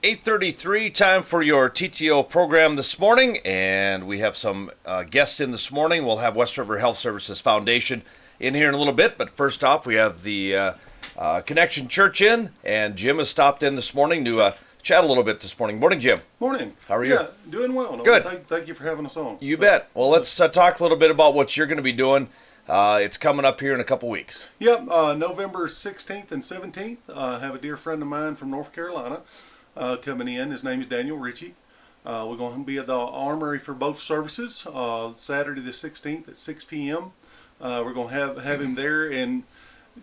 8:33, time for your TTO program this morning, and we have some guests in this morning. We'll have West River Health Services Foundation in here in a little bit, but first off, we have the Connection Church in, and Jim has stopped in this morning to chat a little bit this morning. Morning, Jim. Morning. How are you? Yeah, doing well. Good. Thank you for having us on. You bet. Well, let's talk a little bit about what you're going to be doing. It's coming up here in a couple weeks. Yep, November 16th and 17th. I have a dear friend of mine from North Carolina coming in. His name is Daniel Ritchie. We're going to be at the Armory for both services, Saturday the 16th at 6 p.m. We're going to have him there, and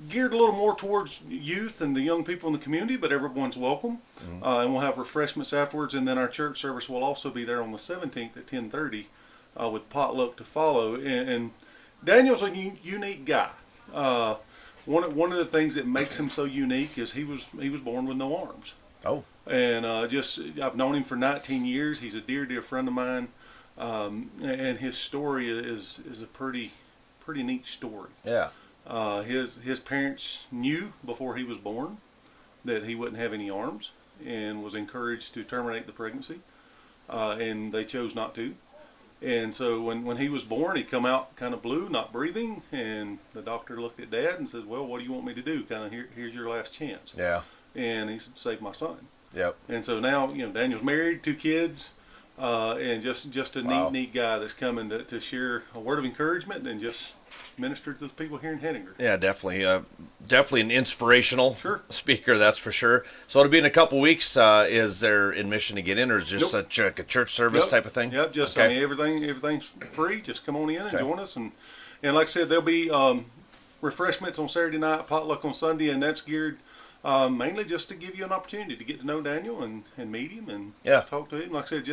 geared a little more towards youth and the young people in the community, but everyone's welcome. And we'll have refreshments afterwards, and then our church service will also be there on the 17th at 10:30 with potluck to follow. And Daniel's a unique guy. One of the things that makes him so unique is he was born with no arms. Oh. And I've known him for 19 years. He's a dear friend of mine, and his story is a pretty neat story. Yeah. His parents knew before he was born that he wouldn't have any arms, and was encouraged to terminate the pregnancy, and they chose not to. And so when he was born, he'd come out kind of blue, not breathing, and the doctor looked at Dad and said, "Well, what do you want me to do? Kind of here's your last chance." Yeah. And he said, "Save my son." Yep. And so now, Daniel's married, 2 kids, and just a Wow. neat guy that's coming to share a word of encouragement and just minister to those people here in Hettinger. Yeah, definitely. Definitely an inspirational Sure. speaker, that's for sure. So it'll be in a couple weeks. Is there admission to get in, or is it just Nope. like a church service Yep. type of thing? Yep, just Okay. I mean everything's free. Just come on in and Okay. join us, and like I said, there'll be refreshments on Saturday night, potluck on Sunday, and that's geared mainly just to give you an opportunity to get to know Daniel and meet him and Yeah. talk to him. Like I said,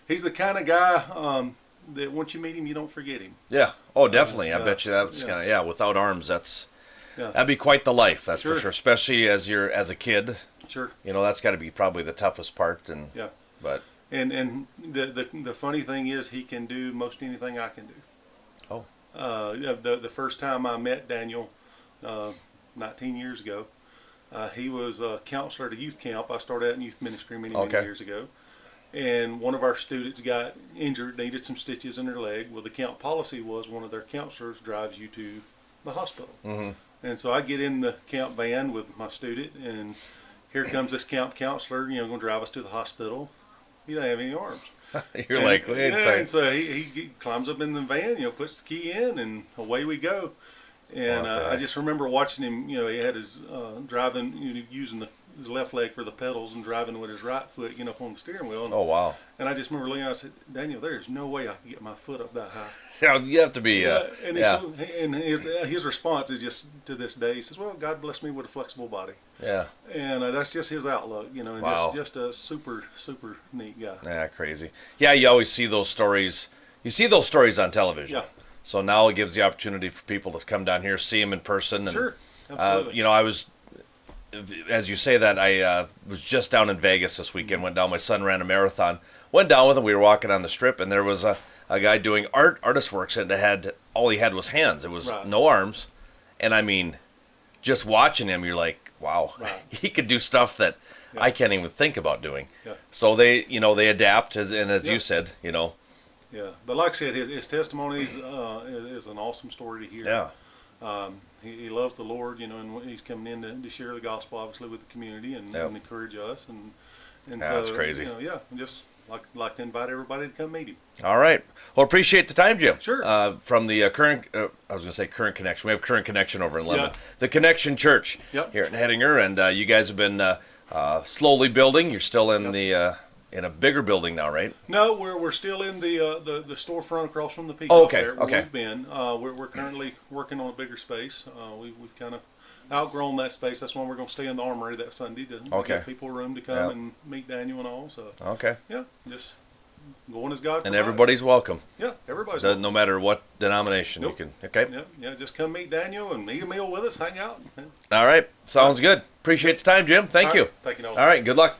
he's the kind of guy that once you meet him, you don't forget him. Yeah. Oh, definitely. I yeah. bet you that's Yeah. kind of without arms, Yeah. that'd be quite the life. That's for Sure. sure. Especially as a kid. Sure. That's got to be probably the toughest part. And Yeah. but And the funny thing is, he can do most anything I can do. Oh. The first time I met Daniel, 19 years ago, he was a counselor at a youth camp. I started out in youth ministry many Okay. years ago. And one of our students got injured, needed some stitches in their leg. Well, the camp policy was one of their counselors drives you to the hospital. Mhm. And so I get in the camp van with my student, and here comes this camp counselor, going to drive us to the hospital. He doesn't have any arms. you're like, wait a And second. so he climbs up in the van, puts the key in, and away we go. And What the I heck? just remember watching him. He had his driving, using his left leg for the pedals and driving with his right foot, up on the steering wheel. Oh wow. And I just remember looking. I said, "Daniel, there's no way I can get my foot up that high." Yeah, you have to be. And yeah. his response is just to this day. He says, "Well, God bless me with a flexible body," Yeah. and that's just his outlook. And Wow. just a super neat guy. Yeah. Crazy. Yeah. You always see those stories. You see those stories on television. Yeah. So now it gives the opportunity for people to come down here, see him in person. And, Sure, absolutely. I was, as you say that, I was just down in Vegas this weekend. Went down. My son ran a marathon. Went down with him. We were walking on the strip, and there was a guy doing artist works, and all he had was hands. It was Right. no arms. And I mean, just watching him, you're like, wow, Right. he could do stuff that Yeah. I can't even think about doing. Yeah. So they adapt, as Yeah. you said, Yeah, but like I said, his testimony is an awesome story to hear. Yeah. He loves the Lord, and he's coming in to share the gospel, obviously, with the community and encourage us. And Yeah, so, that's crazy. Just like to invite everybody to come meet him. All right. Well, appreciate the time, Jim. Sure. From the current, I was going to say Current Connection. We have Current Connection over in Lemon. Yeah. The Connection Church Yep. here in Hettinger, and you guys have been slowly building. You're still in in a bigger building now, right? No, we're still in the storefront across from the Peacock. Oh, okay, There, where okay. We've been. We're currently working on a bigger space. We've kind of outgrown that space. That's why we're going to stay in the Armory that Sunday to Okay. give people room to come Yeah. and meet Daniel and all. So Okay. yeah, just going as God And provides. everybody's welcome, Yeah, everybody's welcome. no matter what denomination Nope. you can. Okay. Yeah, just come meet Daniel and eat a meal with us, hang out. All right. Sounds good. Appreciate the time, Jim. Thank All you. right, thank you. Noel. All right. Good luck.